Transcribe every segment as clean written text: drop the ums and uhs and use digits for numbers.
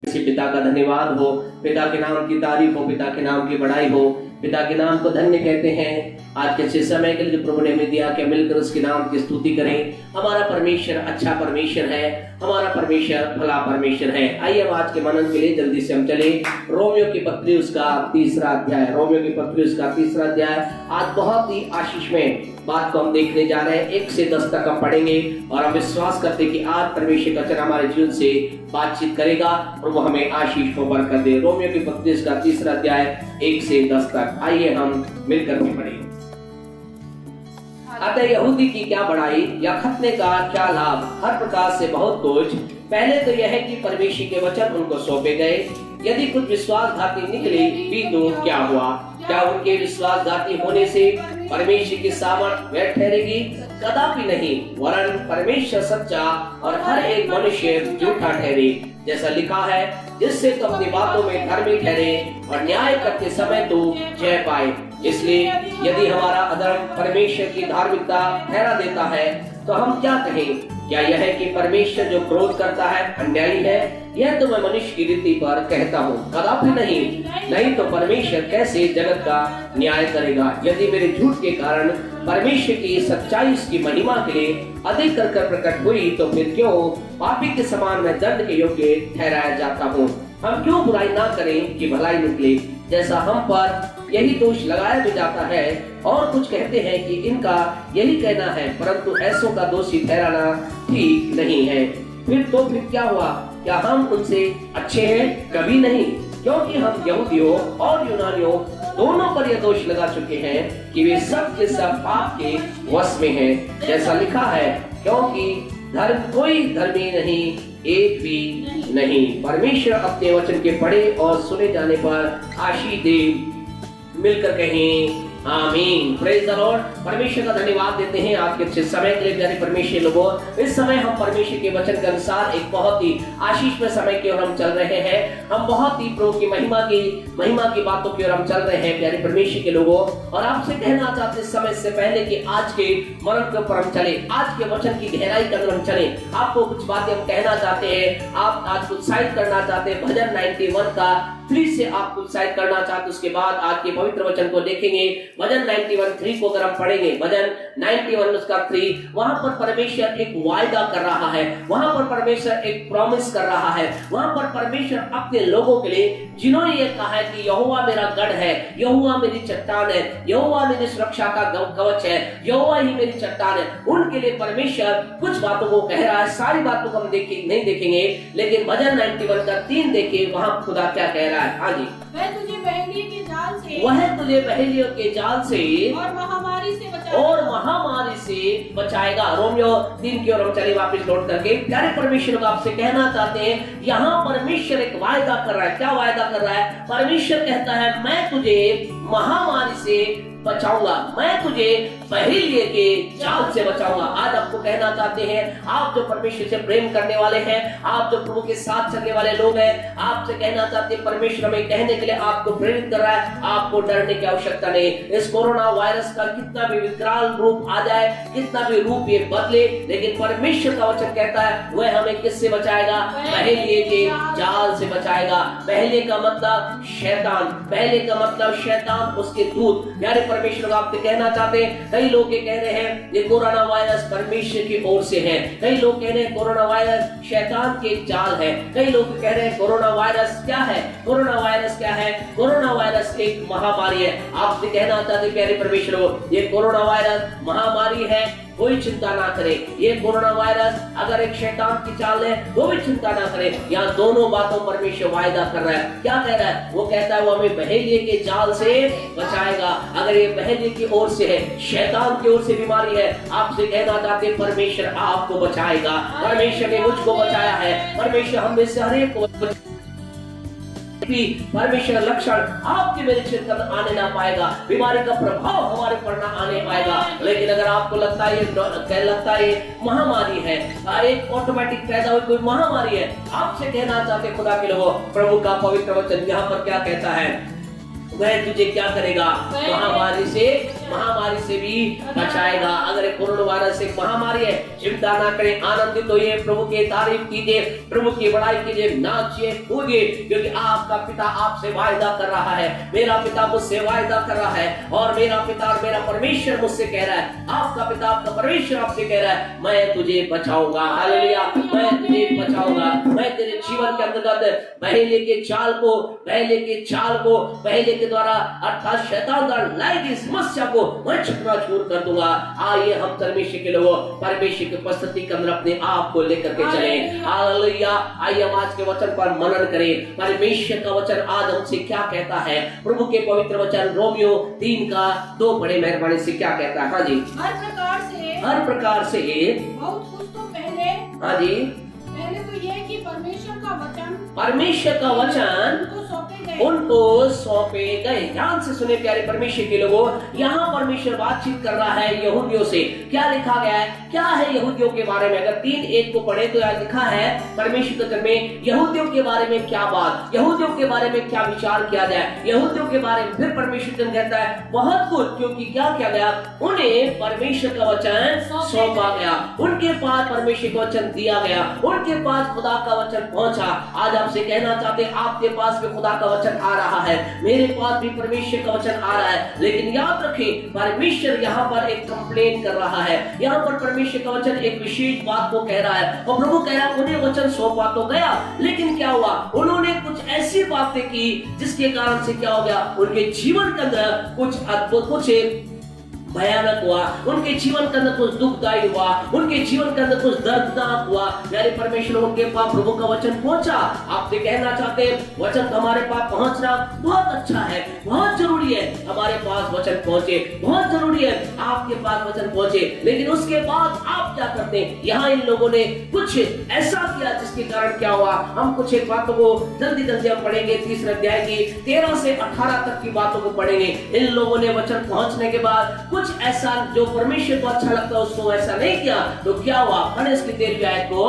किसी पिता का धन्यवाद हो, पिता के नाम की तारीफ हो, पिता के नाम की बड़ाई हो, पिता के नाम को धन्य कहते हैं। आज के अच्छे समय के लिए जो प्रभु ने हमें दिया कि मिलकर उसके नाम की स्तुति करें। हमारा परमेश्वर अच्छा परमेश्वर है, हमारा परमेश्वर भला परमेश्वर है। आइए अब आज के मनन के लिए जल्दी से हम चले। रोमियो की पत्री उसका तीसरा अध्याय, रोमियो की पत्री उसका तीसरा अध्याय। आज बहुत ही आशीषमय बात को हम देखने जा रहे हैं। 1 से 10 तक हम पढ़ेंगे और हम विश्वास करते हैं कि आज परमेश्वर का वचन हमारे जीवन से बातचीत करेगा और वो हमें आशीष को बरकत दे। रोमियो की पत्री उसका तीसरा अध्याय 1 से 10 तक आइए हम मिलकर के पढ़ें। अतः यहूदी की क्या बड़ाई या खतने का क्या लाभ, हर प्रकार से बहुत कुछ। पहले तो यह है कि परमेश्वर के वचन उनको सौंपे गए। यदि कुछ विश्वासघाती निकले भी तो क्या हुआ? क्या उनके विश्वासघाती होने से परमेश्वर की सामर्थ व्यर्थ ठहरेगी? कदापि नहीं, वरन परमेश्वर सच्चा और हर एक मनुष्य झूठा ठहरे। जैसा लिखा है, जिससे तो अपनी बातों में धर्मी ठहरे और न्याय करते समय तो जय पाए। इसलिए यदि हमारा अधर्म परमेश्वर की धार्मिकता ठहरा देता है तो हम क्या कहें? क्या यह है कि परमेश्वर जो क्रोध करता है अन्यायी है? यह तो मैं मनुष्य की रीति पर कहता हूँ, कदापि नहीं तो परमेश्वर कैसे जगत का न्याय करेगा? यदि मेरे झूठ के कारण परमेश्वर की सच्चाई उसकी महिमा के लिए अधिक कर प्रकट हुई तो फिर क्यों पापी के समान मैं दंड के योग्य ठहराया जाता हूँ? हम क्यों बुराई ना करें कि भलाई निकले? जैसा हम पर यही दोष लगाया भी जाता है और कुछ कहते हैं कि इनका यही कहना है, परंतु ऐसों का दोषी ठहराना ठीक नहीं है। फिर क्या हुआ? क्या हम उनसे अच्छे हैं? कभी नहीं, क्योंकि हम यहूदियों और यूनानियों दोनों पर यह दोष लगा चुके हैं कि वे सब के सब पाप के वश में हैं। जैसा लिखा है, क्योंकि धर्म कोई धर्मी नहीं, एक भी नहीं। परमेश्वर अपने वचन के पढ़े और सुने जाने पर आशीष दे। मिलकर कहें आमीन। Praise the Lord. परमेश्वर का धन्यवाद देते हैं आपके अच्छे समय के लिए। प्यारे परमेश्वर लोगों, इस समय हम परमेश्वर के वचन के अनुसार एक बहुत ही आशीष में समय की ओर हम चल रहे हैं। हम बहुत ही प्रभु की महिमा की बातों की ओर हम चल रहे हैं प्यारे परमेश्वर के लोगों। और आपसे कहना चाहते इस समय से पहले कि आज के मनन के ऊपर हम चले, आज के वचन की गहराई के अंदर हम चले। आपको कुछ बातें हम कहना चाहते हैं, आप आज उत्साहित करना चाहते हैं। भजन 91 का 3 से आपको उत्साहित करना चाहते, उसके बाद आज के पवित्र वचन को देखेंगे। भजन 91:3 को अगर हम पढ़ेंगे, भजन 91 उसका 3, वहां पर परमेश्वर एक वायदा कर रहा है, वहां पर परमेश्वर एक प्रॉमिस कर रहा है, वहां पर परमेश्वर अपने लोगों के लिए जिन्होंने ये कहा है कि यहोवा मेरा गढ़ है, यहोवा मेरी चट्टान है, यहोवा मेरी सुरक्षा का कवच है, यहोवा ही मेरी चट्टान है, उनके लिए परमेश्वर कुछ बातों को कह रहा है। सारी बातों को हम नहीं देखेंगे, लेकिन भजन 91 का 3 देखिए, वहां खुदा क्या कह रहा है। हाँ जी, वह तुझे बहेलियों के जाल से और महामारी से बचाएगा। रोमियो 3 की ओर हम चले वापस लौट करके। प्यारे परमेश्वर को आपसे कहना चाहते हैं, यहाँ परमेश्वर एक वायदा कर रहा है। क्या वायदा कर रहा है? परमेश्वर कहता है, मैं तुझे महामारी से बचाऊंगा, मैं तुझे बहेलिये के जाल से बचाऊंगा। आज आपको कहना चाहते हैं, आप जो परमेश्वर से प्रेम करने वाले हैं, आप जो प्रभु के साथ चलने वाले लोग हैं, आपसे कहना चाहते हैं, परमेश्वर हमें कहने के लिए आपको प्रेरित कर रहा है, आपको डरने की आवश्यकता नहीं। इस कोरोना वायरस का कितना भी विकराल रूप आ जाए, कितना भी रूप ये बदले, लेकिन परमेश्वर का वचन कहता है वह हमें किससे बचाएगा? बहेलिये के जाल से बचाएगा। बहेलिये का मतलब शैतान, बहेलिये का मतलब शैतान, उसके दूत। प्यारे परमेश्वर आपसे कहना चाहते हैं, कई लोग ये कह रहे हैं ये कोरोना वायरस परमेश्वर की ओर से है, कई लोग कह रहे हैं कोरोना वायरस शैतान के जाल है, कई लोग कह रहे हैं कोरोना वायरस क्या है? कोरोना वायरस क्या है? कोरोना वायरस एक महामारी है। आपसे कहना चाहते प्यारे परमेश्वर, ये कोरोना वायरस महामारी है, कोई चिंता ना करे। ये कोरोना वायरस अगर एक शैतान की चाल है वो भी चिंता ना करे। यहाँ दोनों बातों परमेश्वर वायदा कर रहा है। क्या कह रहा है? वो कहता है वो हमें बहेलिये के जाल से बचाएगा। अगर ये बहेलिये की ओर से है, शैतान की ओर से बीमारी है, आपसे कहना चाहते परमेश्वर आपको बचाएगा। परमेश्वर ने मुझको बचाया है, परमेश्वर हम में से हर एक को परमेश्वर लक्षण आपके मेरे क्षेत्र में आने ना पाएगा, बीमारी का प्रभाव हमारे पर ना आने पाएगा। लेकिन अगर आपको लगता है ये महामारी है, एक ऑटोमेटिक पैदा हुई कोई महामारी है, आपसे कहना चाहते खुदा के लोगों, प्रभु का पवित्र वचन यहाँ पर क्या कहता है? वह तुझे क्या करेगा? महामारी से भी बचाएगा। अगर एक कोरोना वायरस एक महामारी है, चिंता ना करें, आनंदित होइए, प्रभु की तारीफ कीजिए, प्रभु की बड़ाई कीजिए, नाचिए, कूदिए, क्योंकि आपका पिता आपसे वायदा कर रहा है, मेरा पिता मुझसे वायदा कर रहा है, और मेरा पिता और मेरा परमेश्वर मुझसे कह रहा है, आपका पिता आपका परमेश्वर आपसे कह रहा है, मैं तुझे बचाऊंगा। हालेलुया, मैं तुझे बचाऊंगा। मैं तेरे जीवन के अंतर्गत पहले के चाल को पहले के द्वारा अर्थात शैतान द्वारा लाई गई समस्या को मैं चकनाचूर कर दूंगा। आइए हम परमेश्वर के लोगों, परमेश्वर की उपस्थिति के अंदर अपने आप को लेकर के चले। हालेलुया। आइए हम आज के वचन पर मनन करें। परमेश्वर का वचन आज हमसे क्या कहता है? प्रभु के पवित्र वचन रोमियो 3:2 पढ़े मेहरबानी से, क्या कहता है? हाँ जी, हर प्रकार से बहुत कुछ तो पहले, हाँ जी, पहले तो ये कि परमेश्वर का वचन उनको सौंपे गए। ध्यान से सुने प्यारे परमेश्वर के लोगों, यहाँ परमेश्वर बातचीत कर रहा है यहूदियों से। क्या लिखा गया है? क्या है यहूदियों के बारे में? अगर 3:1 को पढ़े तो यहाँ लिखा है परमेश्वर के वचन में यहूदियों के बारे में क्या बात, यहूदियों के बारे में क्या विचार किया जाए, यहूदियों के बारे में फिर परमेश्वर कहता है बहुत कुछ, क्योंकि क्या किया गया? उन्हें परमेश्वर का वचन सौंपा गया, उनके पास परमेश्वर का वचन दिया गया, उनके पास खुदा का वचन पहुंचा। आज आपसे कहना चाहते हैं, आपके पास भी खुदा का वचन आ रहा है, मेरे पास भी परमेश्वर का वचन आ रहा है, लेकिन याद रखें परमेश्वर यहाँ पर एक कंप्लेन कर रहा है। यहाँ पर परमेश्वर का वचन एक विशेष बात को कह रहा है, और प्रभु कह रहा है उन्हें वचन सौंपा तो गया, लेकिन क्या हुआ? उन्होंने कुछ ऐसी बातें की जिसके कारण से क्या हो गया? उनके जीवन के अंदर कुछ अद्भुत, कुछ भयानक हुआ, उनके जीवन के अंदर कुछ दुखदायी हुआ, उनके जीवन के अंदर कुछ दर्दनाक हुआ। प्यारे परमेश्वर, उनके पास प्रभु का वचन पहुंचा। आपसे कहना चाहते हैं वचन तो हमारे पास पहुंचना बहुत अच्छा है, बहुत जरूरी है हमारे पास वचन पहुंचे, बहुत जरूरी है आपके पास वचन पहुंचे, लेकिन उसके बाद आप क्या करते हैं? यहाँ इन लोगों ने कुछ ऐसा किया जिसके कारण क्या हुआ? हम कुछ एक बातों को जल्दी हम पढ़ेंगे। 3 अध्याय की 13 से 18 तक की बातों को पढ़ेंगे। इन लोगों ने वचन पहुंचने के बाद कुछ ऐसा जो परमेश्वर को अच्छा लगता है उसको ऐसा नहीं किया, तो क्या हुआ? पढ़े इसकी 13वीं आयत को।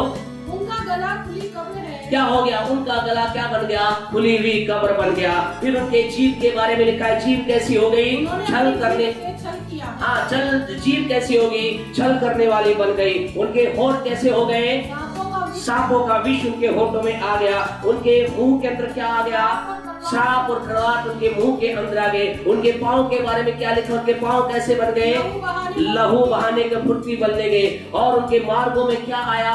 उनका गला खुली कब्र है। क्या हो गया? उनका गला क्या बन गया? खुली हुई कब्र बन गया। फिर उनके जीभ के बारे में लिखा है, जीभ कैसी हो गई? छल करने, हाँ, जीभ कैसी होगी? छल करने वाली बन गई। उनके होंठ कैसे हो गए? सांपों का विष उनके होठों में आ गया। उनके मुंह के अंदर क्या आ गया? श्राप और कड़वाहट उनके मुंह के अंदर आ गए। उनके पांव के बारे में क्या लिखा? उनके पांव कैसे बन गए? लहू बहाने के फुर्ती बनने गए। और उनके मार्गों में क्या आया?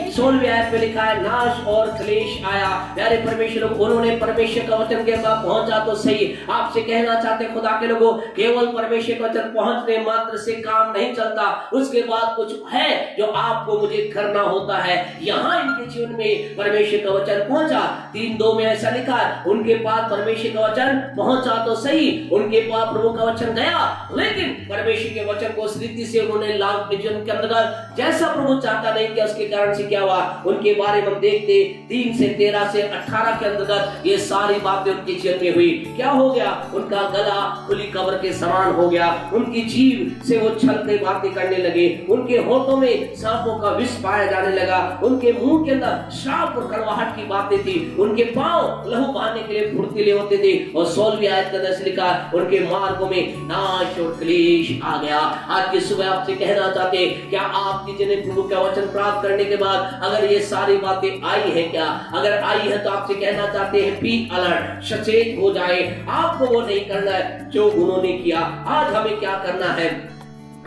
16वीं आयत में लिखा है नाश और क्लेश आया। प्यारे परमेश्वर, उन्होंने परमेश्वर का वचन के पास पहुंचा तो सही। आपसे कहना चाहते खुदा के लोगों, केवल परमेश्वर का वचन पहुंचने मात्र से काम नहीं चलता, उसके बाद कुछ है जो आपको मुझे करना होता है। यहाँ इनके जीवन में परमेश्वर का वचन पहुंचा। 3:2 में ऐसा लिखा है, उनके पास परमेश्वर का वचन पहुंचा तो सही, उनके पास प्रभु का वचन गया, लेकिन परमेश्वर के वचन को उस रीति से उन्होंने लाभ जीवन के अंतर्गत जैसा प्रभु चाहता नहीं किया। उसके कारण से क्या हुआ? उनके बारे में हम देखते 3 से 13 से 18 के अंतर्गत ये सारी बातें उनके जीवन में हुई। क्या हो गया? उनका गला खुली कब्र के समान हो गया। उनकी जीभ से वो छल के बातें करने लगे। उनके होठों में सांपों का विष पाया जाने लगा। उनके मुंह के अंदर श्राप और कड़वाहट की बातें थी। उनके पांव लहू बहाने के लिए फुर्तीले होते थे। और 16वीं आयत के अंदर लिखा, उनके मार्गों में नाश और क्लेश आ गया। आज की सुबह आपसे कहना चाहते हैं, क्या आपकी जिन्हें प्रभु का वचन प्राप्त करने के बाद अगर ये सारी बातें आई है, क्या अगर आई है तो आपसे कहना चाहते हैं बी अलर्ट, सचेत हो जाए। आपको वो नहीं करना है जो उन्होंने किया। आज हमें क्या करना है?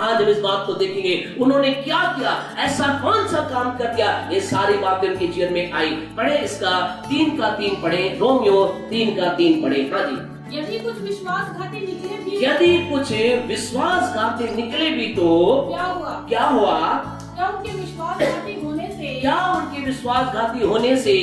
आज हम इस बात को देखेंगे, उन्होंने क्या किया, ऐसा कौन सा काम कर दिया, ये सारी बातें उनके जीवन में आई। पढ़े इसका 3:3 पढ़े, रोमियो 3:3 पढ़े। हाँ जी। यदि कुछ विश्वासघाती निकले भी, यदि कुछ विश्वासघाती निकले भी तो क्या हुआ? क्या हुआ? क्या उनके विश्वासघाती होने से, क्या उनके विश्वासघाती होने से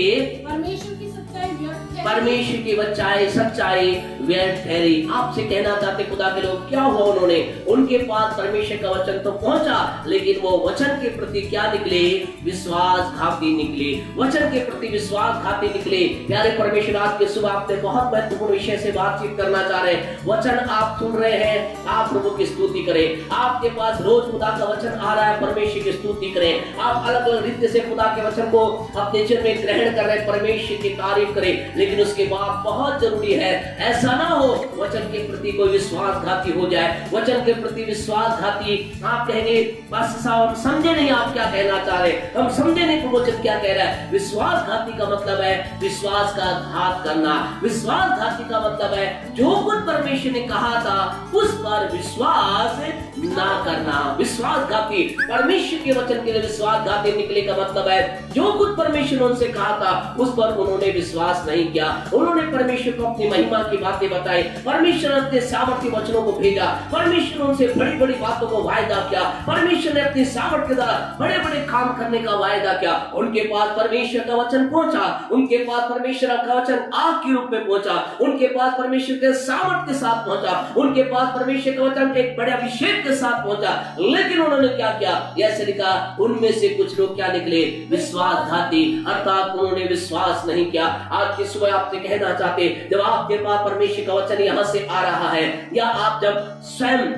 परमेश्वर की सच्चाई व्यर्थ ठहरी? परमेश्वर की सच्चाई व्यर्थ ठहरी। आपसे कहना चाहते खुदा के लोग, क्या हुआ? उन्होंने, उनके पास परमेश्वर का वचन तो पहुंचा, लेकिन वो वचन के प्रति क्या निकले? विश्वासघाती निकले। वचन के प्रति विश्वासघाती निकले। प्यारे परमेश्वर, आज के सुबह आपने बहुत महत्वपूर्ण विषय से बातचीत करना चाह रहे हैं। वचन आप सुन रहे हैं, आप प्रभु की स्तुति करें। आपके पास रोज खुदा का वचन आ रहा है, परमेश्वर की स्तुति करें। आप अलग अलग रीति से खुदा के वचन को अपने जीवन में ग्रहण कर रहे हैं, परमेश्वर की तारीफ करें। लेकिन उसके बाद बहुत जरूरी है, ऐसा ना हो वचन के प्रति कोई विश्वासघाती हो जाए, वचन के प्रति विश्वासघाती। आप कहेंगे पास्टर साहब हम समझे नहीं आप क्या कहना चाह रहे, हम समझे नहीं प्रवचन क्या कह रहा है। विश्वासघाती का मतलब है विश्वास का घात करना। विश्वासघाती का मतलब है जो कुछ परमेश्वर ने कहा था उस पर विश्वास ना करना। विश्वासघाती परमेश्वर के वचन के लिए विश्वासघाती निकले का मतलब है जो कुछ परमेश्वर ने उनसे कहा था उस पर उन्होंने विश्वास नहीं किया। उन्होंने परमेश्वर को अपनी महिमा की बातें बताई, परमेश्वर ने अपने सामर्थ्य वचनों को भेजा, परमेश्वर ने उनसे बड़ी बड़ी बातों को वायदा किया, परमेश्वर ने अपनी सामर्थ्य के द्वारा बड़े बड़े काम करने का वायदा किया। उनके पास परमेश्वर का वचन पहुंचा, उनके पास परमेश्वर का वचन आग के रूप में पहुंचा, उनके पास परमेश्वर के सामर्थ्य के साथ पहुंचा, उनके पास परमेश्वर का वचन एक बड़े अभिषेक के साथ पहुंचा। लेकिन उन्होंने क्या किया? ऐसे लिखा उनमें से कुछ लोग क्या निकले? विश्वासघाती, अर्थात उन्होंने विश्वास नहीं किया। आज की सुबह आपसे कहना चाहते जब आपके पास परमेश्वर का वचन यहां से आ रहा है या आप जब स्वयं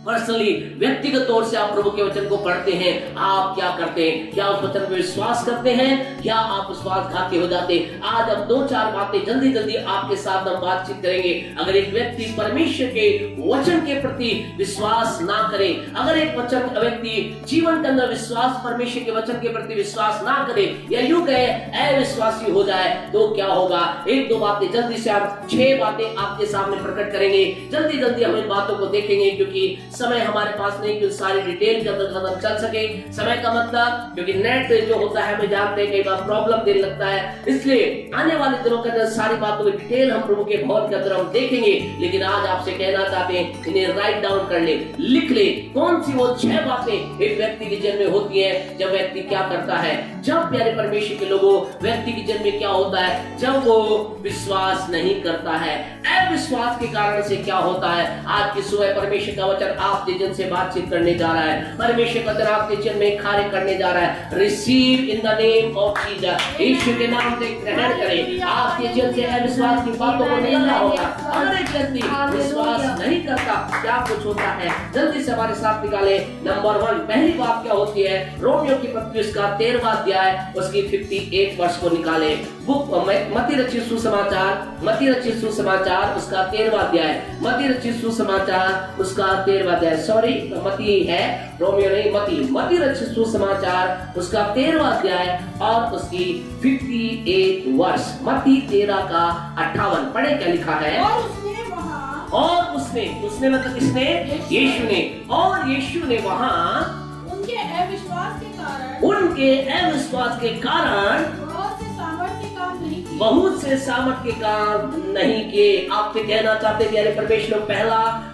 पर्सनली व्यक्तिगत तौर से आप प्रभु के वचन को पढ़ते हैं, आप क्या करते हैं? क्या उस वचन पर विश्वास करते हैं या आप विश्वासघाती हो जाते हैं? आज हम दो चार बातें जल्दी जल्दी आपके साथ हम बातचीत करेंगे। अगर एक व्यक्ति परमेश्वर के वचन के प्रति विश्वास ना करे, अगर एक व्यक्ति जीवन के अंदर विश्वास परमेश्वर के वचन के प्रति विश्वास ना करे या यूं कहे अविश्वासी हो जाए तो क्या होगा? एक दो बातें जल्दी से हम 6 बातें आपके सामने प्रकट करेंगे। जल्दी जल्दी हम इन बातों को देखेंगे क्योंकि समय हमारे पास नहीं कि सारी डिटेल के अंदर चल सके। समय का मतलब क्योंकि नेट जो होता है हमें जानते हैं कई बार प्रॉब्लम देने लगता है, इसलिए आने वाले दिनों के अंदर सारी बातों की डिटेल हम प्रभु के भवन के अंदर हम देखेंगे। लेकिन आज आपसे कहना चाहते हैं इन्हें राइट डाउन कर ले, लिख ले। कौन सी वो 6 बातें एक व्यक्ति के जन्म में होती है जब व्यक्ति क्या करता है? जब प्यारे परमेश्वर के लोगों व्यक्ति के जन्म में क्या होता है? जब वो विश्वास नहीं करता है। अविश्वास के कारण से क्या होता है? आज की सुबह परमेश्वर का वचन आपके जन से बातचीत करने जा रहा है। परमेश्वर का वचन आपके जन में कार्य करने जा रहा है। Receive in the name of Jesus, Yeshu के नाम से ग्रहण करें। आपके जन से अविश्वास की बातों को निकालना होगा। अगर एक व्यक्ति विश्वास नहीं करता क्या कुछ होता है? जल्दी से हमारे साथ निकाले। नंबर 1 पहली बात क्या होती है? रोमियो की पत्री उसका 13वां अध्याय उसकी 58 वर्ष को निकाले। बुक मत्ती रचित सुसमाचार, मत्ती रचित सुसमाचार उसका 13वां अध्याय, मत्ती रचित सुसमाचार उसका 13वां अध्याय, सॉरी मत्ती है, रोमियो नहीं, मत्ती रचित सुसमाचार उसका 13वां अध्याय और उसकी 58 वर्ष। मत्ती 13 का 58 पढ़े क्या लिखा है? और उसने मतलब किसने? यीशु ने। और यीशु ने वहां उनके अविश्वास के कारण बहुत से सामर्थ्य के काम नहीं किए। आपसे कहना चाहते प्यारे परमेश्वर,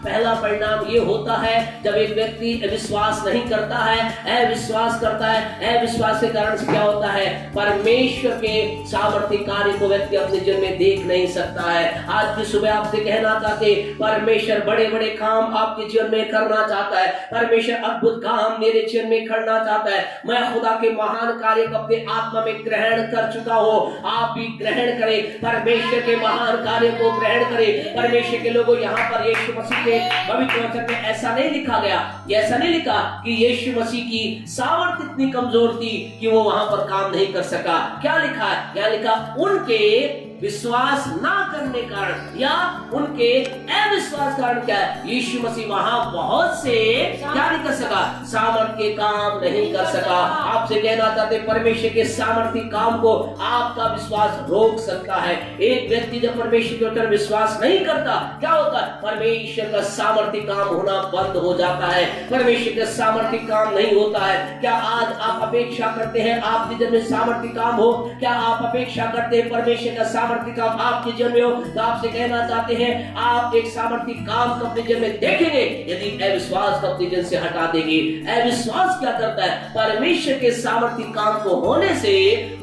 पहला परिणाम ये होता है जब एक व्यक्ति अविश्वास नहीं करता है, अविश्वास करता है, अविश्वास के कारण से क्या होता है? परमेश्वर के सामर्थ्य कार्य को व्यक्ति अपने जीवन में देख नहीं सकता है। आज की सुबह आपसे कहना चाहते परमेश्वर बड़े बड़े काम आपके जीवन में करना चाहता है। परमेश्वर अद्भुत काम मेरे जीवन में करना चाहता है। मैं खुदा के महान कार्य को अपने आत्मा में ग्रहण कर चुका हूँ, आप भी ग्रहण करें। परमेश्वर के महान कार्य को ग्रहण करें। परमेश्वर के लोगों यहाँ पर यीशु मसीह के पवित्र वचन में ऐसा नहीं लिखा गया, ऐसा नहीं लिखा कि यीशु मसीह की सामर्थ्य इतनी कमजोर थी कि वो वहां पर काम नहीं कर सका। क्या लिखा है? यहाँ लिखा उनके विश्वास ना करने कारण या उनके अविश्वास कारण क्या है? यीशु मसीह वहां बहुत से क्या नहीं कर सका? सामर्थ्य काम नहीं कर सका। आपसे कहना चाहते परमेश्वर के सामर्थ्य काम को आपका विश्वास रोक सकता है। एक व्यक्ति जब परमेश्वर के ऊपर विश्वास नहीं करता क्या होता है? परमेश्वर का सामर्थ्य काम होना बंद हो जाता है। परमेश्वर का सामर्थ्य काम नहीं होता है। क्या आज आप अपेक्षा करते हैं आपके जीवन में सामर्थ्य काम हो? क्या आप अपेक्षा करते हैं परमेश्वर का सामर्थ्य काम आपके जीवन में हो? तो आपसे कहना चाहते हैं आप एक सामर्थ्य काम को अपने जीवन में देखेंगे यदि अविश्वास को अपने जीवन से हटा देंगे। अविश्वास क्या करता है? परमेश्वर के सामर्थ्य काम को होने से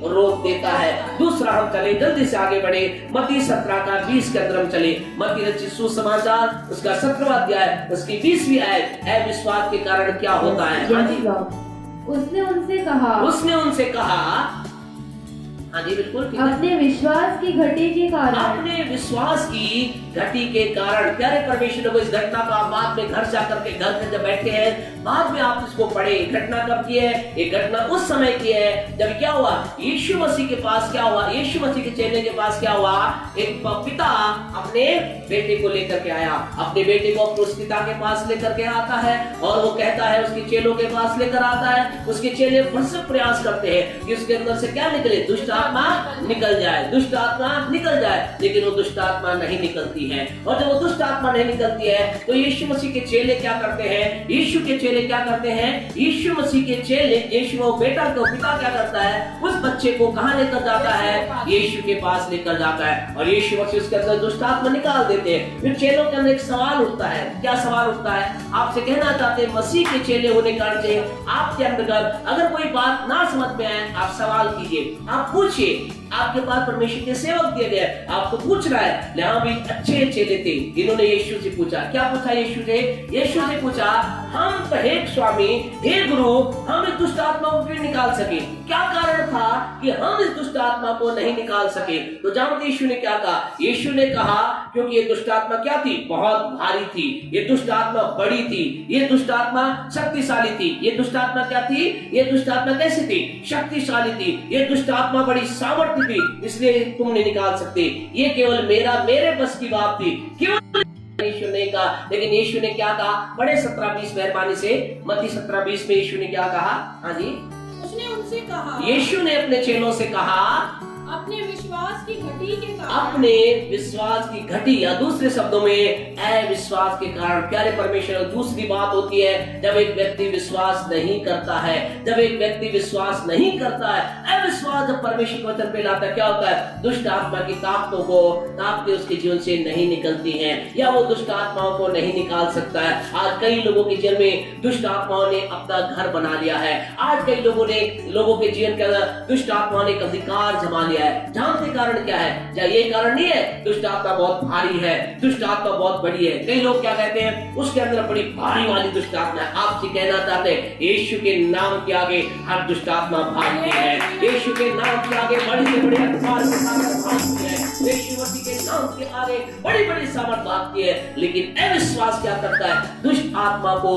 रोक देता है। दूसरा हम चले जल्दी से आगे बढ़े, मत्ती 17 का 20 के अंदर हम चले। मत्ती रचित सुसमाचार उसका 17वां अध्याय उसकी 20वीं आयत। अविश्वास के कारण क्या होता है? उसने उनसे कहा हाँ जी बिल्कुल ठीक है। अपने विश्वास की घटी के कारण, अपने विश्वास की घटी के कारण। प्यारे परमेश्वर को इस घटना को आप बाद में घर जाकर के घर में जब बैठे हैं बाद में आप इसको पढ़े। घटना कब की है? ये घटना उस समय की है जब क्या हुआ, यीशु मसीह के पास क्या हुआ, यीशु मसीह के चेले के पास क्या हुआ, एक पिता अपने बेटे को लेकर के आया, अपने बेटे को उस पिता के पास लेकर के आता है और वो कहता है उसके चेलों के पास लेकर आता है। उसके चेले भरसक प्रयास करते हैं कि उसके अंदर से क्या निकले, दुष्ट आत्मा निकल जाए, दुष्ट आत्मा निकल जाए, लेकिन वो दुष्ट आत्मा नहीं निकलती है। और जब वो दुष्ट आत्मा नहीं निकलती है तो यीशु मसीह के चेले क्या करते हैं, यीशु के चेले क्या करते हैं, यीशु मसीह के चेले, यीशु बेटा को पिता क्या करता है, उस बच्चे को कहां लेकर जाता है, यीशु के पास लेकर जाता है और यीशु मसीह उसके अंदर दुष्ट आत्मा निकाल देते हैं। फिर चेलों के अंदर एक सवाल उठता है। क्या सवाल उठता है? आपसे कहना चाहते हैं मसीह के चेले होने के कारण से आपके अंदर अगर कोई बात ना समझ में आए आप सवाल कीजिए, आप पूछिए। आपके पास परमेश्वर के सेवक दिए गए, आपको पूछ रहा है। यहाँ भी अच्छे चेले थे, इन्होंने यीशु से पूछा। क्या पूछा यीशु से? यीशु से पूछा, हम तो हे स्वामी, हे गुरु, हम इस दुष्ट आत्मा को क्यों निकाल सके? क्या कारण था कि हम इस दुष्ट आत्मा को नहीं निकाल सके? तो जानते यीशु ने क्या कहा? यीशु ने कहा क्योंकि ये दुष्ट आत्मा क्या थी, बहुत भारी थी, ये दुष्ट आत्मा बड़ी थी, ये दुष्ट आत्मा शक्तिशाली थी। ये दुष्ट आत्मा क्या थी? ये दुष्ट आत्मा कैसी थी? शक्तिशाली थी। ये दुष्ट आत्मा बड़ी सामर्थ्य थी, इसलिए तुम नहीं निकाल सकते। ये केवल मेरे बस की बात थी, केवल यीशु ने कहा। लेकिन यीशु ने क्या कहा? बड़े 17-20 मेहरबानी से मत्ती 17-20 में यीशु ने क्या कहा? हाँ जी, उसने उनसे कहा, यीशु ने अपने चेलों से कहा अपने विश्वास की घटी के कारण, अपने विश्वास की घटी, या दूसरे शब्दों में अविश्वास के कारण। प्यारे परमेश्वर, दूसरी बात होती है जब एक व्यक्ति विश्वास नहीं करता है, जब एक व्यक्ति विश्वास नहीं करता है, अविश्वास जब परमेश्वर के वचन पे लाता है, क्या होता है? दुष्ट आत्मा की ताकतें उसके जीवन से नहीं निकलती हैं, या वो दुष्ट आत्माओं को नहीं निकाल सकता है। आज कई लोगों के जीवन में दुष्ट आत्माओं ने अपना घर बना लिया है। आज कई लोगों के जीवन के अंदर दुष्ट आत्माओं ने अधिकार जमा लिया है। जानते कारण क्या है? क्या ये कारण नहीं है दुष्ट आत्मा बहुत भारी है, दुष्ट आत्मा बहुत बड़ी है? कई लोग क्या कहते हैं, उसके अंदर बड़ी भारी वाली दुष्ट आत्मा है। आपसे कहना चाहते हैं यीशु के नाम के आगे हर दुष्ट आत्मा भागती है। यीशु के नाम के आगे बड़ी से बड़ी अधिकार के साथ भागती है। यीशु मसीह के नाम के आगे बड़ी बड़ी सामर्थ भागती है। लेकिन अविश्वास क्या करता है? दुष्ट आत्मा को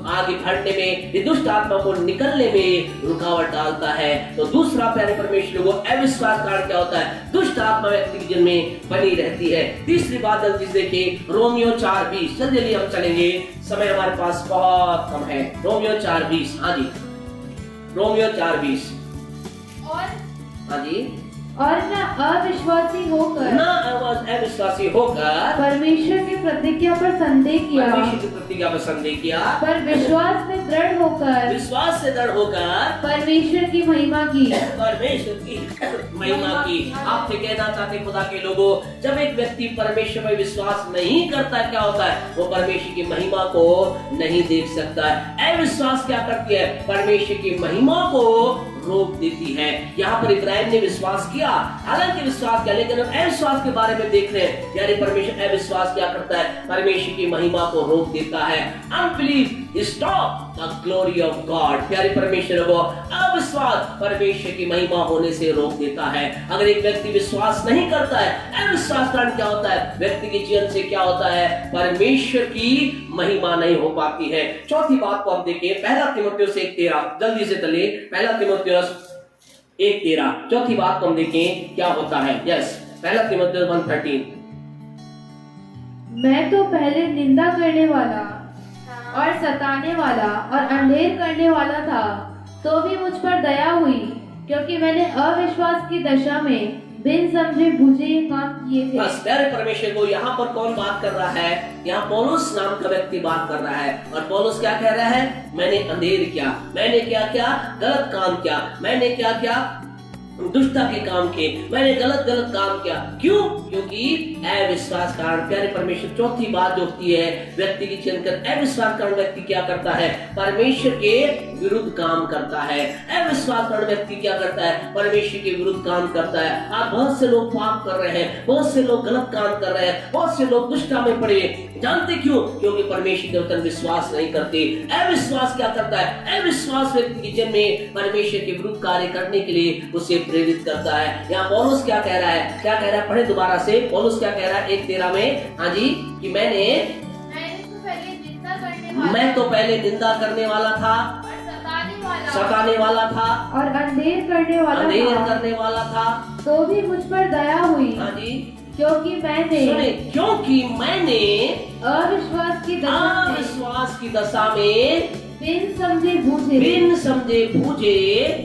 आगे बढ़ने में, ये दुष्ट आत्मा को निकलने में रुकावट डालता है। तो दूसरा प्यारे परमेश्वर को अविश्वास कारण क्या होता है? दुष्ट आत्मा व्यक्ति के जीवन में बनी रहती है। तीसरी बात जल्दी से देखिए, रोमियो 4:20। जल्दी हम चलेंगे, समय हमारे पास बहुत कम है। रोमियो 4:20। हाँ जी, रोमियो 4:20। और हाँ जी, और न अविश्वासी होकर परमेश्वर की प्रतिज्ञा पर संदेह किया, पर विश्वास में दृढ़ होकर, विश्वास से दृढ़ होकर परमेश्वर की महिमा की। आपसे कहना चाहते खुदा के लोगों, जब एक व्यक्ति परमेश्वर में विश्वास नहीं करता क्या होता है? वो परमेश्वर की महिमा को नहीं देख सकता है। अविश्वास क्या करती है? परमेश्वर की महिमा को रोक देती है। यहाँ पर इब्राहिम ने विश्वास किया, हालांकि विश्वास किया, लेकिन अविश्वास के बारे में देख रहे हैं। यानी परमेश्वर अविश्वास क्या करता है? परमेश्वर की महिमा को रोक देता है। Unbelief stop the glory of God. प्यारे परमेश्वर को अविश्वास परमेश्वर की महिमा होने से रोक देता है। अगर एक व्यक्ति विश्वास नहीं करता है, अविश्वास कारण क्या होता है? व्यक्ति के जीवन से क्या होता है? परमेश्वर की महिमा नहीं हो पाती है। चौथी बात को हम देखें, 1 तीमुथियुस 1:13। जल्दी से चलिए, 1 तीमुथियुस 1:13। चौथी बात को हम देखें क्या होता है। यस, 1 तीमुथियुस 1:13। मैं तो पहले निंदा करने वाला और सताने वाला और अंधेर करने वाला था, तो भी मुझ पर दया हुई, क्योंकि मैंने अविश्वास की दशा में बिन समझे बुझे ये काम किए थे। बस प्यारे परमेश्वर को यहाँ पर कौन बात कर रहा है? यहाँ पौलुस नाम का व्यक्ति बात कर रहा है। और पौलुस क्या कह रहा है? मैंने अंधेर किया, मैंने क्या किया? गलत काम किया, मैंने क्या किया? दुष्टता के काम किए, मैंने गलत काम किया। क्यों? क्योंकि अविश्वास कारण। प्यारे परमेश्वर, चौथी बात जो होती है व्यक्ति की चिंतन कर, अविश्वास कारण व्यक्ति क्या करता है? परमेश्वर के विरुद्ध काम करता है। अविश्वास कारण व्यक्ति क्या करता है? परमेश्वर के विरुद्ध काम करता है। आज बहुत से लोग पाप कर रहे हैं, बहुत से लोग गलत काम कर रहे हैं, बहुत से लोग दुष्टता में पड़े। जानते क्यों? क्योंकि परमेश्वर के वचन विश्वास नहीं करते। अविश्वास क्या करता है? अविश्वास व्यक्ति के जीवन में परमेश्वर के विरुद्ध कार्य करने के लिए उसे प्रेरित करता है। यहाँ पौलुस क्या कह रहा है, क्या कह रहा है, पढ़े दोबारा से। पौलुस क्या कह रहा है 1:13 में, हाँ जी, कि मैं तो पहले निंदा करने वाला था, सताने वाला था और अंधेर करने वाला था, तो भी मुझ पर दया हुई, हाँ जी, क्योंकि मैंने अविश्वास की दशा में बिन समझे बूझे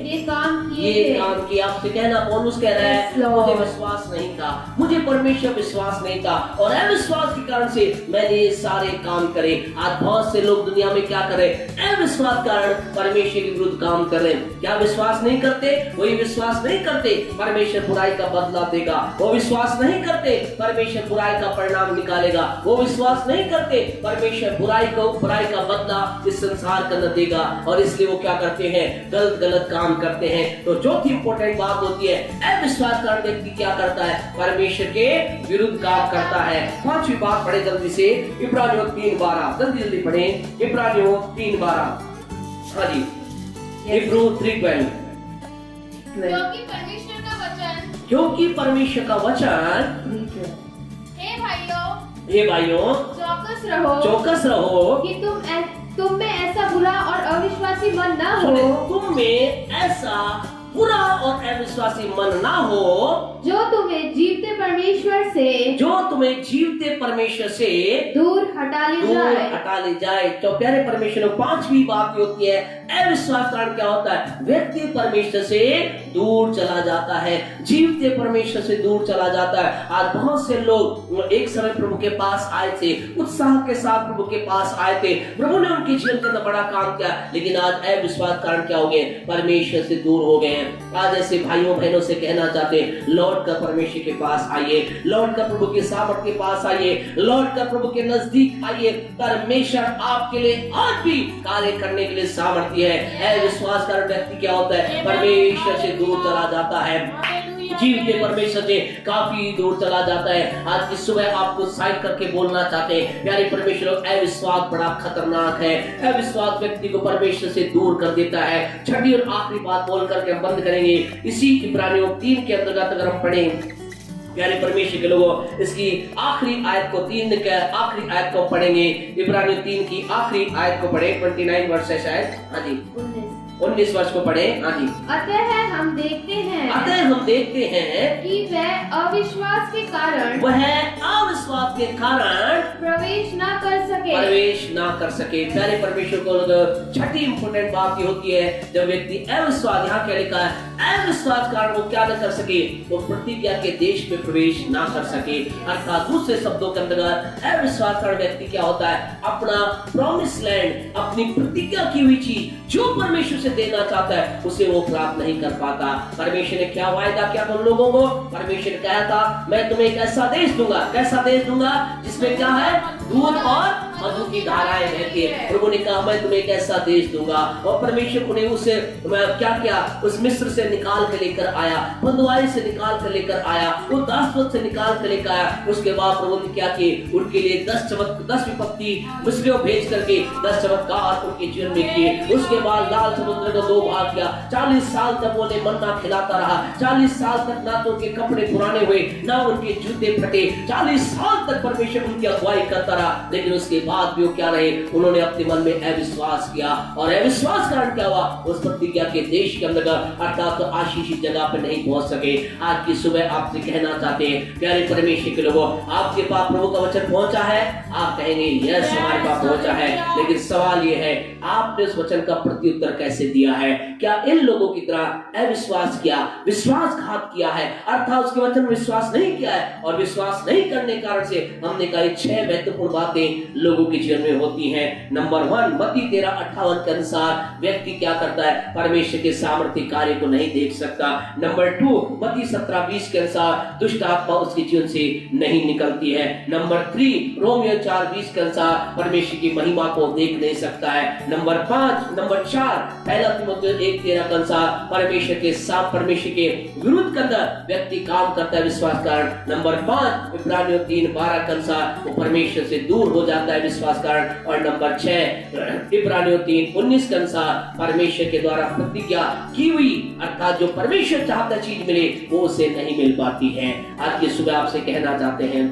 ये काम किए। आपसे कहना, पौलुस कह रहा है मुझे विश्वास नहीं था, मुझे परमेश्वर विश्वास नहीं था, और अविश्वास के कारण से मैंने ये सारे काम करे। आज बहुत से लोग दुनिया में क्या करे, अविश्वास कारण परमेश्वर के विरुद्ध काम कर रहे हैं। क्या विश्वास नहीं करते? वही विश्वास नहीं करते परमेश्वर बुराई का बदला देगा, वो विश्वास नहीं करते परमेश्वर बुराई का परिणाम निकालेगा, वो विश्वास नहीं करते परमेश्वर बुराई का बदला इस संसार का न देगा, और इसलिए वो क्या करते हैं, गलत काम करते हैं। तो चौथी इंपॉर्टेंट बात होती है, अविश्वास कारण व्यक्ति क्या करता है, परमेश्वर के विरुद्ध काम करता है। पांचवी बात पढ़े जल्दी से, इब्रानियों 3:12, जल्दी पढ़े, इब्रानियों 3:12, हाँ जी, इब्रू 3:12, क्योंकि परमेश्वर का वचन, हे भाइयों चौकस रहो कि तुम में ऐसा बुरा और अविश्वासी मन ना हो, तुम में ऐसा बुरा और अविश्वासी मन ना हो, जो तुम्हें जीवते परमेश्वर से दूर हटा ले जाए। तो प्यारे परमेश्वर, पांचवी बात होती है, अविश्वास कारण क्या होता है, व्यक्ति परमेश्वर से दूर चला जाता है, जीवते परमेश्वर से दूर चला जाता है। आज बहुत से लोग एक समय प्रभु के पास आए थे, उत्साह के साथ प्रभु के पास आए थे, प्रभु ने उनके जीवन के अंदर बड़ा काम किया, लेकिन आज अविश्वास कारण क्या हो गए, परमेश्वर से दूर हो गए। आज ऐसे भाइयों बहनों से कहना चाहते हैं, लौट कर परमेश्वर के पास आइए, लौट कर प्रभु के सामर्थ के पास आइए, लौट कर प्रभु के नजदीक आइए। परमेश्वर आपके लिए आज भी कार्य करने के लिए सामर्थ्य है। अविश्वास कारण व्यक्ति क्या होता है, परमेश्वर से दूर चला जाता है, जीवते परमेश्वर से काफी दूर चला जाता है। आज की सुबह आपको साइड करके बोलना चाहते हैं, प्यारे परमेश्वर, अविश्वास बड़ा खतरनाक है। अविश्वास व्यक्ति को परमेश्वर से दूर कर देता है। छठी और आखिरी बात बोल करके हम बंद करेंगे। इसी इब्रानियों 3 के अंतर्गत अगर हम पढ़ें, प्यारे परमेश्वर के लोगों, इसकी आखिरी आयत को, 3 के आखिरी आयत को पढ़ेंगे। इब्रानियों 3 की आखिरी आयत को पढ़े, 29 वर्ष है शायद, हाँ जी, 19 वर्ष को पढ़े, हाँ जी। अतः हम देखते हैं कि वह अविश्वास के कारण प्रवेश ना कर सके। प्यारे परमेश्वर को छठी इंपोर्टेंट बात ये होती है, जब व्यक्ति अविश्वास, यहाँ क्या लिखा है, अविश्वास कारण वो क्या न कर सके, वो प्रतिज्ञा के देश में प्रवेश ना कर सके। अर्थात दूसरे शब्दों के अंतर्गत अविश्वास कारण व्यक्ति क्या होता है, अपना प्रॉमिस लैंड, अपनी प्रतिज्ञा की हुई चीज जो परमेश्वर से देना चाहता है उसे वो प्राप्त नहीं कर पाता। परमेश्वर ने क्या वायदा किया उन लोगों को, परमेश्वर ने कहा था, मैं तुम्हें एक ऐसा देश दूंगा, कैसा देश दूंगा जिसमें क्या है, दूध और मधु की धाराएं बहती है। प्रभु ने कहा, मैं तुम्हें एक ऐसा देश दूंगा। और परमेश्वर उन्हें उसे क्या किया, उस मिस्र से निकाल के लेकर आया, बंधुआई से निकाल कर लेकर आया, वो दासत्व से निकाल कर लेकर आया। उसके बाद प्रभु ने क्या किए, उनके लिए 10 विपत्ति मिस्रियों भेज करके 10 चमत्कार उनके जीवन में किए। उसके बाद लाल समुद्र को 2 भाग किया। 40 साल तक वो मन्ना खिलाता रहा। 40 साल तक ना तो उनके कपड़े पुराने हुए, ना उनके जूते फटे। 40 साल तक परमेश्वर उनकी अगुवाई करता रहा, लेकिन उसके बाद भी वो क्या रहे, उन्होंने अपने मन में अविश्वास किया। और अविश्वास कारण क्या हुआ, उस प्रतिज्ञा के देश के अंदर अर्थात तो आशीषित जगह पे नहीं पहुंच सके। आज की सुबह आपसे कहना चाहते हैं, प्यारे परमेश्वर के लोगों, आपके पास प्रभु का वचन पहुंचा है, आप कहेंगे यस हमारे पास पहुंचा है, लेकिन सवाल ये है, आपने उस वचन का प्रत्युत्तर कैसे दिया है? क्या इन लोगों की तरह अविश्वास किया, विश्वासघात किया है, अर्थात उसके वचन में विश्वास नहीं किया है? और विश्वास नहीं करने के कारण से हमने कहा 6 महत्वपूर्ण बातें लोगों के जीवन में होती हैं। नंबर 1, मत्ती 13:58 के अनुसार व्यक्ति क्या करता है, परमेश्वर के सामर्थ्य कार्य को नहीं देख सकता। नंबर 2, मत्ती 17:20 के अनुसार दुष्ट आत्मा उसके जीवन से नहीं निकलती है। नंबर 3, रोमियो 4:20 के अनुसार परमेश्वर की महिमा को देख नहीं सकता है। नंबर 4, पहला तीमुथियुस 1:13 के अनुसार परमेश्वर के विरुद्ध करकर व्यक्ति काम करता है विश्वास कारण। नंबर 5, इब्रानियों 3:12 के अनुसार वो परमेश्वर से दूर हो जाता है विश्वास कारण। और नंबर 6 इब्रानियों 3:19 के अनुसार परमेश्वर के द्वारा प्रतिज्ञा की हुई अर्थात जो परमेश्वर चाहता चीज मिले वो उसे नहीं मिल पाती है। आज की सुबह आपसे कहना चाहते हैं,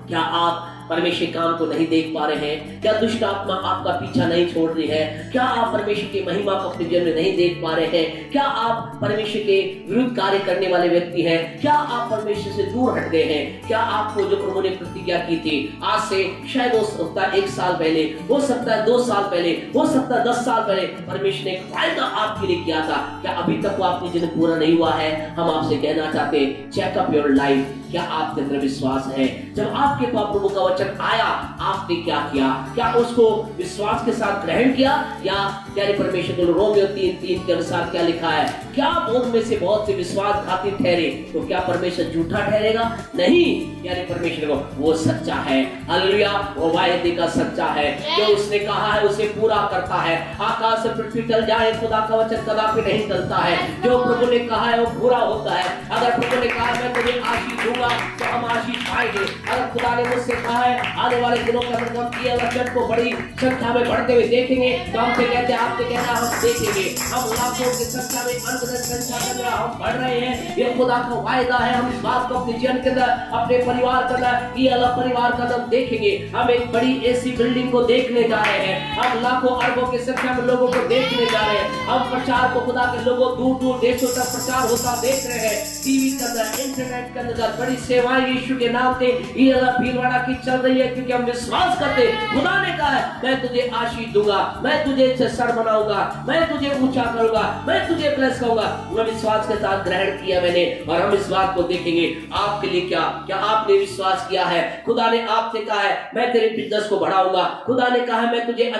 क्या आप परमेश्वर काम को नहीं देख पा रहे हैं? क्या दुष्ट आत्मा आपका पीछा नहीं छोड़ रही है? क्या आप परमेश्वर की महिमा को अपने जीवन में नहीं देख पा रहे हैं? क्या आप परमेश्वर के विरुद्ध कार्य करने वाले व्यक्ति हैं? क्या आप परमेश्वर से दूर हट गए हैं? क्या आपको जो प्रभु ने प्रतिज्ञा की थी आज से शायद हो सकता है 1 साल पहले, हो सकता है 2 साल पहले, हो सकता है 10 साल पहले परमेश्वर ने एक वायदा आपके लिए किया था, क्या अभी तक वो आपके जीवन पूरा नहीं हुआ है? हम आपसे कहना चाहते हैं, चेकअप योर लाइफ। क्या आपके अंदर विश्वास है? जब आपके पास प्रभु का वचन आया आपने क्या किया? क्या उसको विश्वास के साथ ग्रहण किया या प्यारे परमेश्वर को रोमियो 3:3 के अनुसार क्या लिखा है, क्या बहुत में से बहुत से विश्वासघाती ठहरे तो क्या परमेश्वर झूठा ठहरेगा? नहीं, प्यारे परमेश्वर को वो सच्चा है। हालेलुया, वो वायदे का सच्चा है, जो उसने कहा है उसे पूरा करता है। आकाश से पृथ्वी टल जाए खुदा का वचन कदापि नहीं टलता है। जो प्रभु ने कहा है वो पूरा होता है। अगर प्रभु ने कहा मैं तुझे आशीष दूंगा तो हम आशीष पाएंगे। अगर खुदा ने मुझसे कहा है आने वाले दिनों के अंदर हम ये वचन को बड़ी संख्या में बढ़ते हुए देखेंगे तो हमसे कहते हैं आपसे कहना हम देखेंगे। हम लाखों की संख्या में अनगिनत संख्या के अंदर हम बढ़ रहे हैं। ये खुदा का वायदा है। हम इस बात को अपने जीवन के अंदर अपने परिवार के अंदर ये अलग परिवार का अंदर देखेंगे। हम एक बड़ी ऐसी बिल्डिंग को देखने जा रहे हैं। हम लाखों अरबों की संख्या में लोगों को देखने जा रहे हैं। हम प्रचार को खुदा के लोगों दूर दूर देशों तक प्रचार होता देख रहे हैं। टीवी के अंदर इंटरनेट के अंदर बड़ी सेवाएं यीशु के नाम से ये अलग भीलवाड़ा की चल रही है क्योंकि हम विश्वास करते खुदा ने कहा है मैं तुझे आशीष दूंगा, मैं तुझे सर बनाऊंगा, मैं तुझे ऊंचा करूंगा, मैं तुझे ब्लेस करूंगा। मैं विश्वास के साथ ग्रहण किया मैंने और हम इस बात को देखेंगे आपके लिए क्या आपने विश्वास किया है? खुदा ने आपसे कहा है मैं तेरे बिजनेस को बढ़ाऊंगा। खुदा ने कहा है मैं तुझे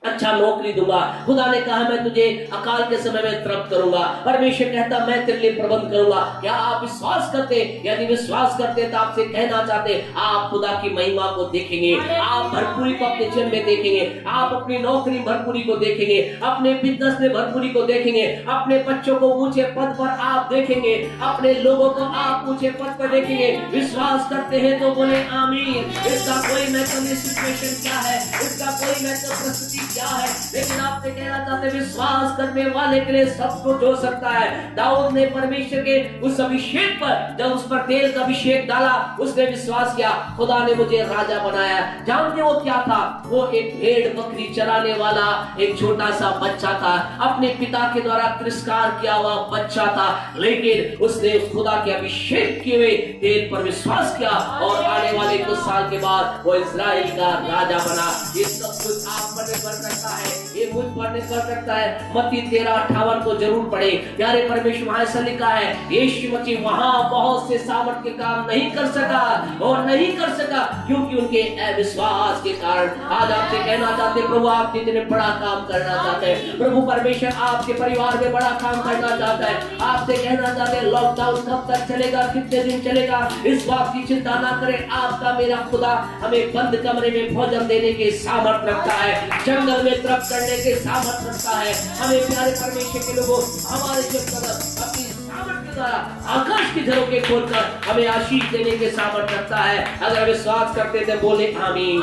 अच्छा नौकरी दूंगा। खुदा ने कहा मैं तुझे अकाल के समय में तृप्त करूंगा। परमेश्वर कहता मैं तेरे लिए प्रबंध करूंगा। क्या आप विश्वास करते? यदि विश्वास करते तो आपसे कहना चाहते आप खुदा की महिमा को देखेंगे। आप भरपूरी को अपने जीवन में देखेंगे। आप अपनी नौकरी भरपूरी को देखेंगे, अपने बिजनेस में भरपूरी को देखेंगे, अपने बच्चों को ऊंचे पद पर आप देखेंगे, अपने लोगों को आप ऊंचे पद पर देखेंगे। विश्वास करते हैं तो बोले आमीन। इसका कोई मतलब सिचुएशन क्या है, इसका कोई मतलब परिस्थिति क्या है, लेकिन आपसे कहना चाहते विश्वास करने वाले के लिए सब कुछ हो सकता है। दाऊद ने परमेश्वर के उस अभिषेक पर जब उस पर तेल का अभिषेक डाला उसने विश्वास किया खुदा ने मुझे राजा बनाया। जानते हो क्या था? वो एक भेड़ बकरी चराने वाला एक छोटा सा बच्चा था, अपने पिता के द्वारा तिरस्कार किया हुआ बच्चा था, लेकिन उसने उस खुदा के अभिषेक किए हुए तेल पर विश्वास किया और आने वाले कुछ साल के बाद वो इस्राएल का राजा बना। ये सब कुछ आप पर निर्भर करता है, ये मुझ पर निर्भर करता है। मत्ती 13:58 को जरूर पढ़े। प्यारे परमेश्वर वहां ऐसा लिखा है यीशु मसीह वहां बहुत से सामर्थ के काम नहीं कर सका और नहीं कर सका क्योंकि उनके अविश्वास के कारण। आज आपसे कहना चाहते प्रभु आपके इतने बड़ा काम करना चाहते हैं। प्रभु परमेश्वर आपके परिवार में बड़ा काम करना चाहता है। आपसे कहना चाहते हैं लॉकडाउन कब तक चलेगा, कितने दिन चलेगा, इस बात की चिंता ना करें। आपका मेरा खुदा हमें बंद कमरे में भोजन देने के सामर्थ रखता है, जंगल में तृप्त करने के सामर्थ रखता है। हमें प्यारे परमेश्वर के लोगों हमारे अपनी सामर्थ के द्वारा आकाश की झरोखे खोलकर हमें आशीष देने के सामर्थ रखता है। अगर विश्वास करते थे बोले आमीन।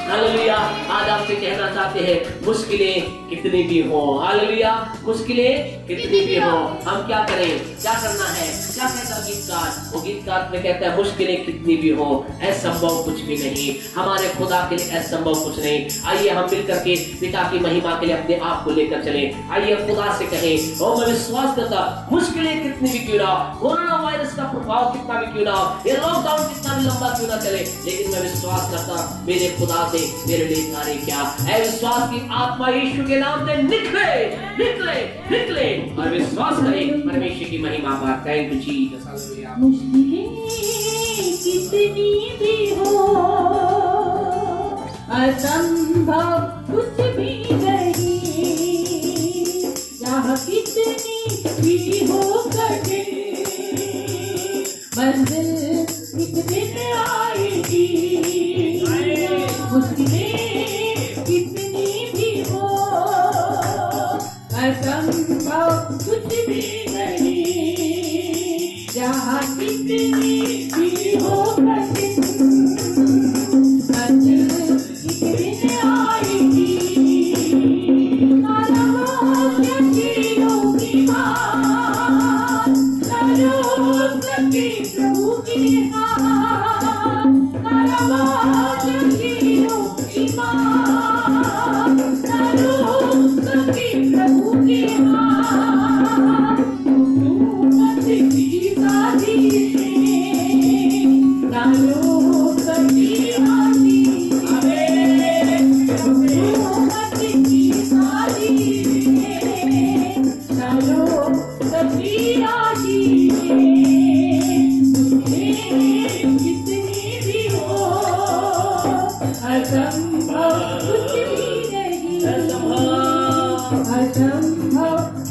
हालेलुया। आज आपसे कहना चाहते हैं मुश्किलें कितनी भी हो, हालेलुया, मुश्किलें कितनी भी हो, हम क्या करें? क्या करना है? क्या कहता गीतकार? वो गीतकार में कहता है मुश्किलें कितनी भी हो असंभव कुछ भी नहीं, हमारे खुदा के लिए असंभव कुछ नहीं। आइए हम मिलकर के पिता की महिमा के लिए अपने आप को लेकर चले। आइए खुदा से कहें और मैं विश्वास करता मुश्किलें कितनी भी क्यों ना हो, कोरोना वायरस का प्रभाव कितना भी क्यों ना हो, ये लॉकडाउन कितना भी लंबा क्यों ना चले, लेकिन मैं विश्वास करता मेरे खुदा से मेरे लिए कार्य क्या है। विश्वास की आत्मा यीशु के नाम से निकले निकले निकले और विश्वास करें परमेश्वर की महिमा पर। Thank you Jesus. हालेलुया। मुश्किलें कितनी भी हो असंभव कुछ भी नहीं, चाह कितनी भी हो कठिन मंजिल एक दिन आएगी। मुश्किलें कितनी भी हो असंभव कुछ भी नहीं, जहाँ कितनी भी हो कठिन मंजिल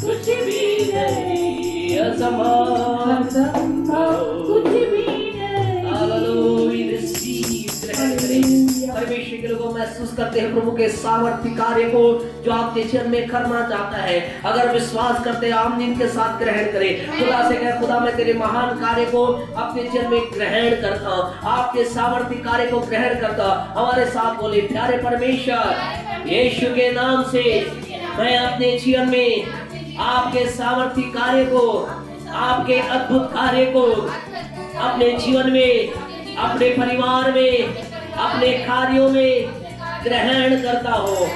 कुछ भी नहीं, असंभव कुछ भी नहीं। हालेलुया, रिसीव, ग्रहण करें। परमेश्वर के लोगों महसूस करते हैं प्रभु के सामर्थ्य कार्य को जो आपके जीवन में करना चाहता है। अगर विश्वास करते हैं आमीन के साथ ग्रहण करें। खुदा से कहें, खुदा मैं तेरे महान कार्य को अपने जीवन में ग्रहण करता हूं, आपके सामर्थ्य कार्य को ग्रहण करता हूं। हमारे साथ बोले, प्यारे परमेश्वर यीशु के नाम से मैं अपने जीवन में आपके सामर्थ्य कार्य को, आपके अद्भुत कार्य को अपने जीवन में, अपने परिवार में, अपने कार्यों में ग्रहण करता हूँ।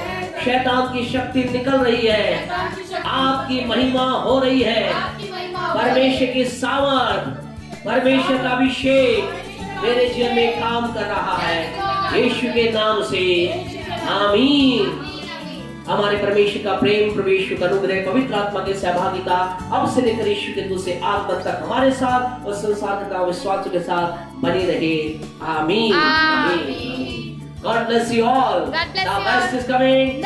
शैतान की शक्ति निकल रही है, आपकी महिमा हो रही है। परमेश्वर की सामर्थ, परमेश्वर का अभिषेक मेरे जीवन में काम कर रहा है, यीशु के नाम से आमीन। हमारे परमेश्वर का प्रेम, परमेश्वर का अनुग्रह, पवित्र आत्मा की सहभागिता अब से लेकर यीशु के दूसरे आगमन तक हमारे साथ और संसार तथा विश्वास के साथ बनी रहे। आमीन। God bless you all. The best is coming.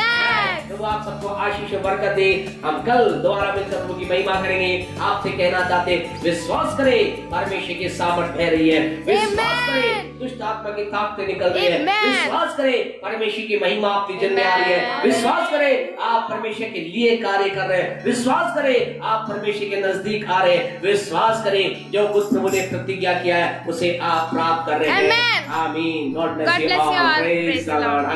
प्रभु आप सबको आशीष और बरकत दे। हम कल दोबारा मिलकर प्रभु की महिमा करेंगे। आपसे कहना चाहते, विश्वास करें परमेश्वर की सामर्थ बह रही है, विश्वास करें दुष्ट आत्मा की ताकतें निकल रही है, विश्वास करें परमेश्वर की महिमा आपकी जन में आ रही है, विश्वास करें आप परमेश्वर के लिए कार्य कर रहे हैं, विश्वास करें आप परमेश्वर के नजदीक आ रहे हैं, विश्वास करें जो कुछ प्रभु ने प्रतिज्ञा किया है उसे आप प्राप्त कर रहे हैं। आमीन। God bless you all. Praise the Lord.